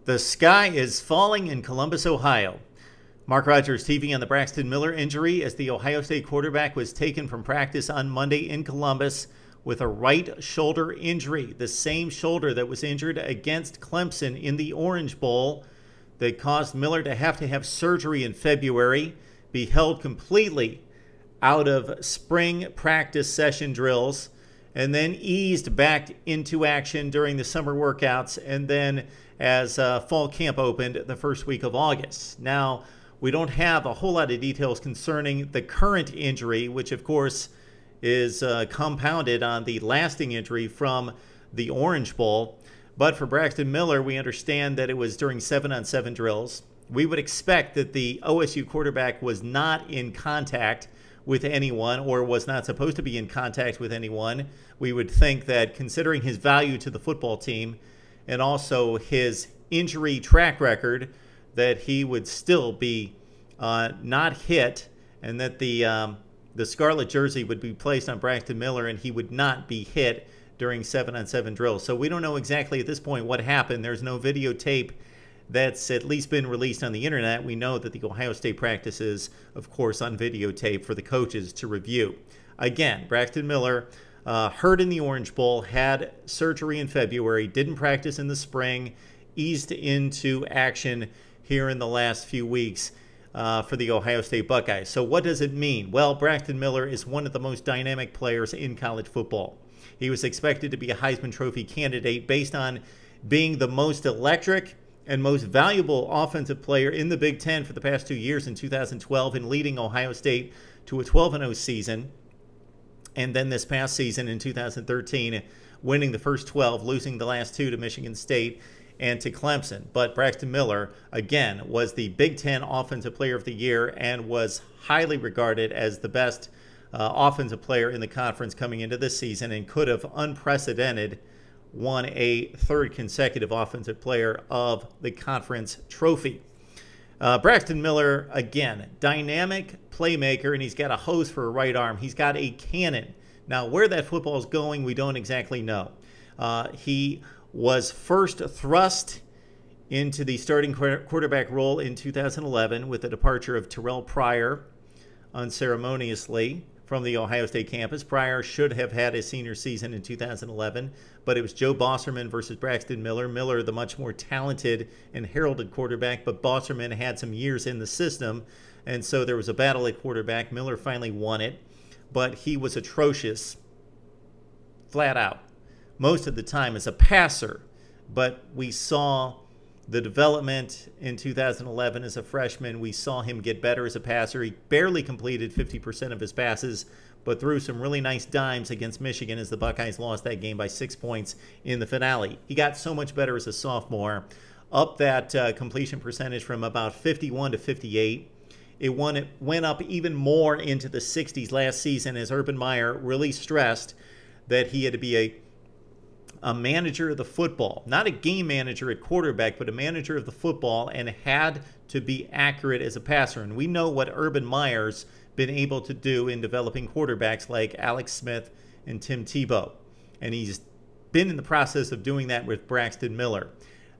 The sky is falling in Columbus, Ohio. Mark Rogers TV on the Braxton Miller injury as the Ohio State quarterback was taken from practice on Monday in Columbus with a right shoulder injury, the same shoulder that was injured against Clemson in the Orange Bowl that caused Miller to have surgery in February, be held completely out of spring practice session drills, and then eased back into action during the summer workouts, and then as fall camp opened the first week of August. Now, we don't have a whole lot of details concerning the current injury, which of course is compounded on the lasting injury from the Orange Bowl. But for Braxton Miller, we understand that it was during 7-on-7 drills. We would expect that the OSU quarterback was not in contact with anyone, or was not supposed to be in contact with anyone. We would think that, considering his value to the football team and also his injury track record, that he would still be not hit, and that the scarlet jersey would be placed on Braxton Miller and he would not be hit during 7-on-7 drills. So we don't know exactly at this point what happened. There's no videotape that's at least been released on the internet. We know that the Ohio State practices, of course, on videotape for the coaches to review. Again, Braxton Miller, hurt in the Orange Bowl, had surgery in February, didn't practice in the spring, eased into action here in the last few weeks for the Ohio State Buckeyes. So what does it mean? Well, Braxton Miller is one of the most dynamic players in college football. He was expected to be a Heisman Trophy candidate based on being the most electric and most valuable offensive player in the Big Ten for the past 2 years, in 2012, and leading Ohio State to a 12-0 season. And then this past season in 2013, winning the first 12, losing the last 2 to Michigan State and to Clemson. But Braxton Miller, again, was the Big Ten Offensive Player of the Year and was highly regarded as the best offensive player in the conference coming into this season, and could have unprecedented won a third consecutive Offensive Player of the Conference trophy. Braxton Miller, again, dynamic playmaker, and he's got a hose for a right arm. He's got a cannon. Now, where that football is going, we don't exactly know. He was first thrust into the starting quarterback role in 2011 with the departure of Terrell Pryor unceremoniously from the Ohio State campus. Pryor should have had his senior season in 2011, but it was Joe Bosserman versus Braxton Miller. Miller, the much more talented and heralded quarterback, but Bosserman had some years in the system, and so there was a battle at quarterback. Miller finally won it, but he was atrocious, flat out, most of the time as a passer. But we saw the development in 2011 as a freshman. We saw him get better as a passer. He barely completed 50% of his passes, but threw some really nice dimes against Michigan as the Buckeyes lost that game by 6 points in the finale. He got so much better as a sophomore, up that completion percentage from about 51 to 58. It went up even more into the 60s last season as Urban Meyer really stressed that he had to be a manager of the football, not a game manager at quarterback, but a manager of the football, and had to be accurate as a passer. And we know what Urban Meyer's been able to do in developing quarterbacks like Alex Smith and Tim Tebow. And he's been in the process of doing that with Braxton Miller.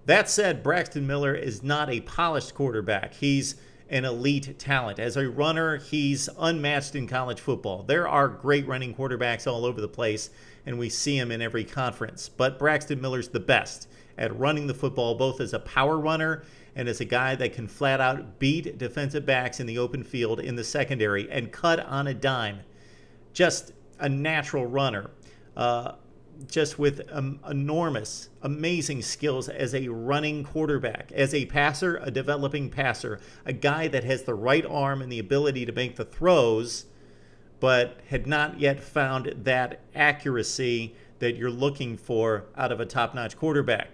That said, Braxton Miller is not a polished quarterback. He's an elite talent. As a runner, he's unmatched in college football. There are great running quarterbacks all over the place, and we see him in every conference. But Braxton Miller's the best at running the football, both as a power runner and as a guy that can flat out beat defensive backs in the open field in the secondary and cut on a dime. Just a natural runner. Just with enormous, amazing skills as a running quarterback. As a passer, a developing passer. A guy that has the right arm and the ability to make the throws, but had not yet found that accuracy that you're looking for out of a top-notch quarterback.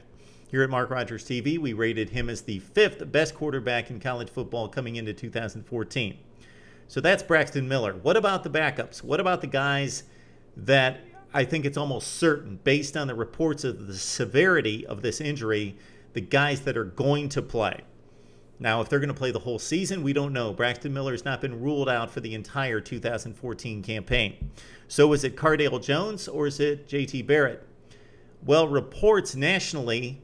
Here at Mark Rogers TV, we rated him as the 5th best quarterback in college football coming into 2014. So that's Braxton Miller. What about the backups? What about the guys that I think it's almost certain, based on the reports of the severity of this injury, the guys that are going to play? Now, if they're going to play the whole season, we don't know. Braxton Miller has not been ruled out for the entire 2014 campaign. So is it Cardale Jones or is it JT Barrett? Well, reports nationally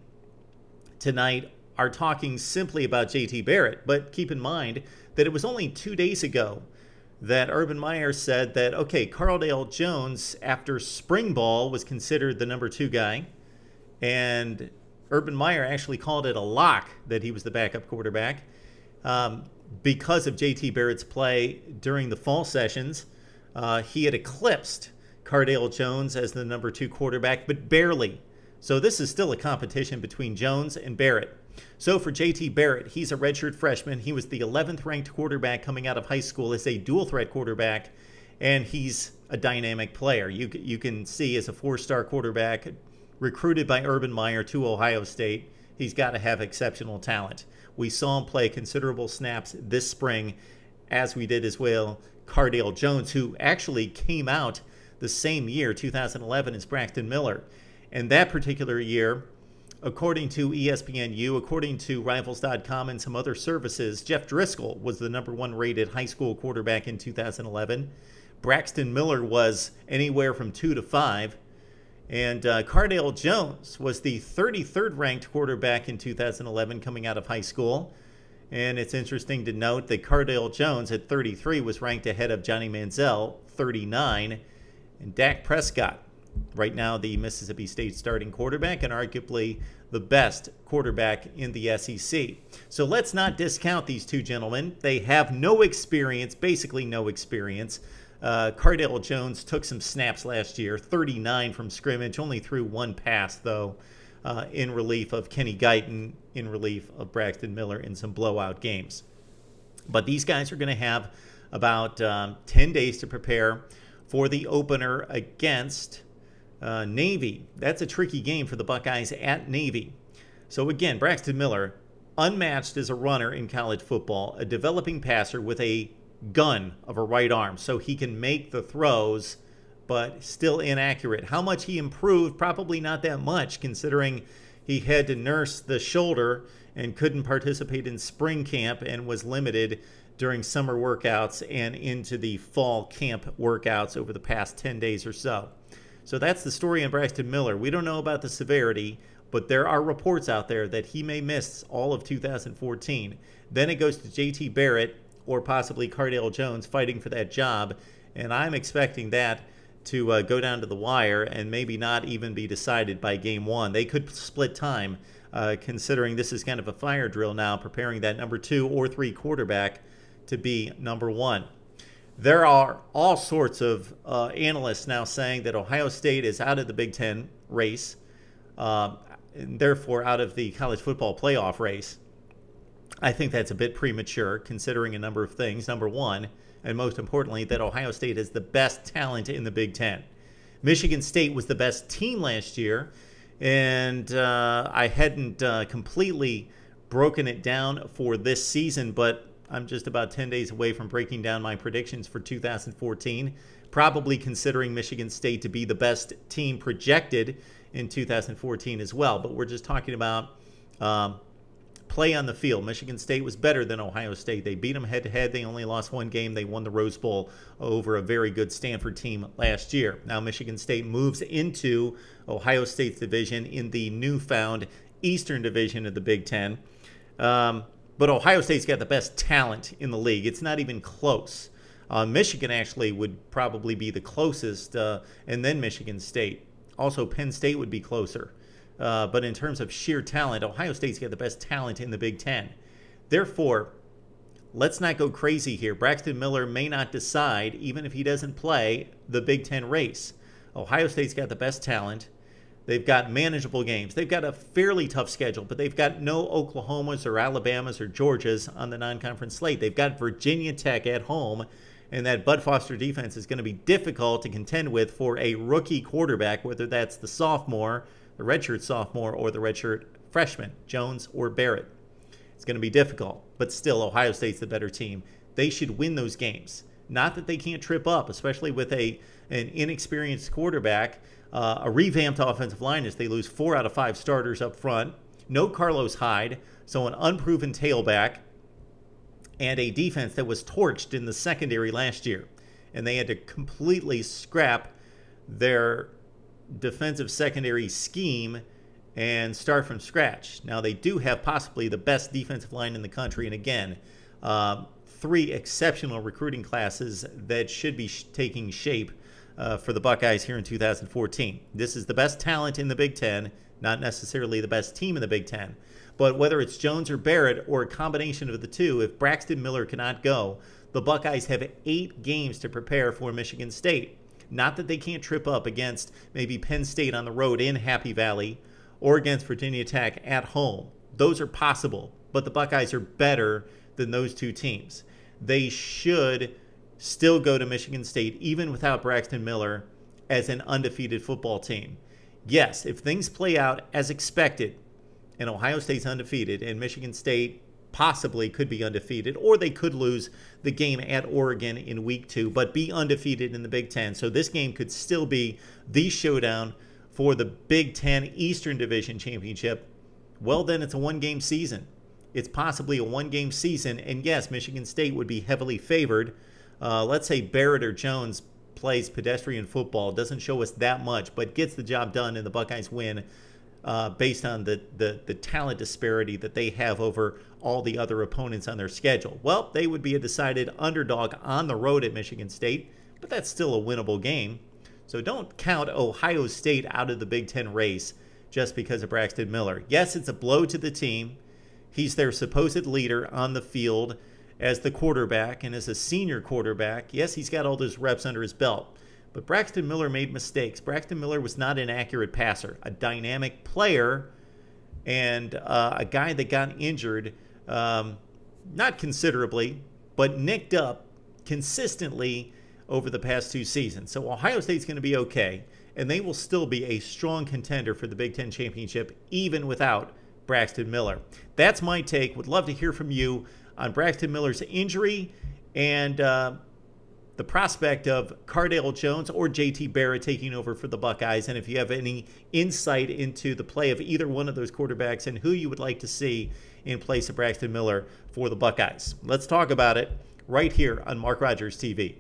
tonight are talking simply about JT Barrett, but keep in mind that it was only 2 days ago that Urban Meyer said that, okay, Cardale Jones, after spring ball, was considered the #2 guy, and Urban Meyer actually called it a lock that he was the backup quarterback because of JT Barrett's play during the fall sessions. He had eclipsed Cardale Jones as the #2 quarterback, but barely. So this is still a competition between Jones and Barrett. So for JT Barrett, he's a redshirt freshman. He was the 11th ranked quarterback coming out of high school as a dual threat quarterback, and he's a dynamic player. You can see as a 4-star quarterback recruited by Urban Meyer to Ohio State, he's got to have exceptional talent. We saw him play considerable snaps this spring, as we did as well Cardale Jones, who actually came out the same year, 2011, as Braxton Miller. And that particular year, according to ESPNU, according to Rivals.com and some other services, Jeff Driscoll was the #1 rated high school quarterback in 2011. Braxton Miller was anywhere from 2 to 5. And Cardale Jones was the 33rd ranked quarterback in 2011 coming out of high school. And it's interesting to note that Cardale Jones at 33 was ranked ahead of Johnny Manziel, 39, and Dak Prescott, right now the Mississippi State starting quarterback and arguably the best quarterback in the SEC. So let's not discount these two gentlemen. They have no experience, basically no experience. Cardale Jones took some snaps last year, 39 from scrimmage, only threw 1 pass, though, in relief of Kenny Guyton, in relief of Braxton Miller in some blowout games. But these guys are going to have about 10 days to prepare for the opener against Navy. That's a tricky game for the Buckeyes at Navy. So again, Braxton Miller, unmatched as a runner in college football, a developing passer with a gun of a right arm, so he can make the throws, but still inaccurate. How much he improved? Probably not that much, considering he had to nurse the shoulder and couldn't participate in spring camp and was limited during summer workouts and into the fall camp workouts over the past 10 days or so. So that's the story on Braxton Miller. We don't know about the severity, but there are reports out there that he may miss all of 2014. Then it goes to JT Barrett or possibly Cardale Jones fighting for that job, and I'm expecting that to go down to the wire and maybe not even be decided by game 1. They could split time, considering this is kind of a fire drill now, preparing that #2 or 3 quarterback to be #1. There are all sorts of analysts now saying that Ohio State is out of the Big Ten race, and therefore out of the college football playoff race. I think that's a bit premature, considering a number of things. Number one, and most importantly, that Ohio State has the best talent in the Big Ten. Michigan State was the best team last year, and I hadn't completely broken it down for this season, but I'm just about 10 days away from breaking down my predictions for 2014, probably considering Michigan State to be the best team projected in 2014 as well. But we're just talking about play on the field. Michigan State was better than Ohio State. They beat them head-to-head. They only lost 1 game. They won the Rose Bowl over a very good Stanford team last year. Now Michigan State moves into Ohio State's division in the newfound Eastern Division of the Big Ten. But Ohio State's got the best talent in the league. It's not even close. Michigan actually would probably be the closest, and then Michigan State. Also, Penn State would be closer. But in terms of sheer talent, Ohio State's got the best talent in the Big Ten. Therefore, let's not go crazy here. Braxton Miller may not decide, even if he doesn't play, the Big Ten race. Ohio State's got the best talent. They've got manageable games. They've got a fairly tough schedule, but they've got no Oklahomas or Alabamas or Georgias on the non-conference slate. They've got Virginia Tech at home, and that Bud Foster defense is going to be difficult to contend with for a rookie quarterback, whether that's the sophomore, the redshirt sophomore, or the redshirt freshman, Jones or Barrett. It's going to be difficult, but still, Ohio State's the better team. They should win those games. Not that they can't trip up, especially with an inexperienced quarterback, a revamped offensive line as they lose 4 out of 5 starters up front, no Carlos Hyde, so an unproven tailback, and a defense that was torched in the secondary last year. And they had to completely scrap their defensive secondary scheme and start from scratch. Now, they do have possibly the best defensive line in the country, and again, 3 exceptional recruiting classes that should be taking shape for the Buckeyes here in 2014. This is the best talent in the Big Ten, not necessarily the best team in the Big Ten. But whether it's Jones or Barrett or a combination of the two, if Braxton Miller cannot go, the Buckeyes have 8 games to prepare for Michigan State. Not that they can't trip up against maybe Penn State on the road in Happy Valley or against Virginia Tech at home. Those are possible, but the Buckeyes are better than those 2 teams. They should still go to Michigan State, even without Braxton Miller, as an undefeated football team. Yes, if things play out as expected, and Ohio State's undefeated, and Michigan State possibly could be undefeated, or they could lose the game at Oregon in week 2, but be undefeated in the Big Ten. So this game could still be the showdown for the Big Ten Eastern Division Championship. Well, then it's a 1-game season. It's possibly a 1-game season, and yes, Michigan State would be heavily favored. Let's say Barrett or Jones plays pedestrian football, doesn't show us that much, but gets the job done, and the Buckeyes win based on the talent disparity that they have over all the other opponents on their schedule. Well, they would be a decided underdog on the road at Michigan State, but that's still a winnable game. So don't count Ohio State out of the Big Ten race just because of Braxton Miller. Yes, it's a blow to the team. He's their supposed leader on the field as the quarterback and as a senior quarterback. Yes, he's got all those reps under his belt. But Braxton Miller made mistakes. Braxton Miller was not an accurate passer, a dynamic player, and a guy that got injured, not considerably, but nicked up consistently over the past 2 seasons. So Ohio State's going to be okay, and they will still be a strong contender for the Big Ten Championship, even without Braxton Miller. That's my take. Would love to hear from you on Braxton Miller's injury and the prospect of Cardale Jones or JT Barrett taking over for the Buckeyes, and if you have any insight into the play of either one of those quarterbacks and who you would like to see in place of Braxton Miller for the Buckeyes. Let's talk about it right here on Mark Rogers TV.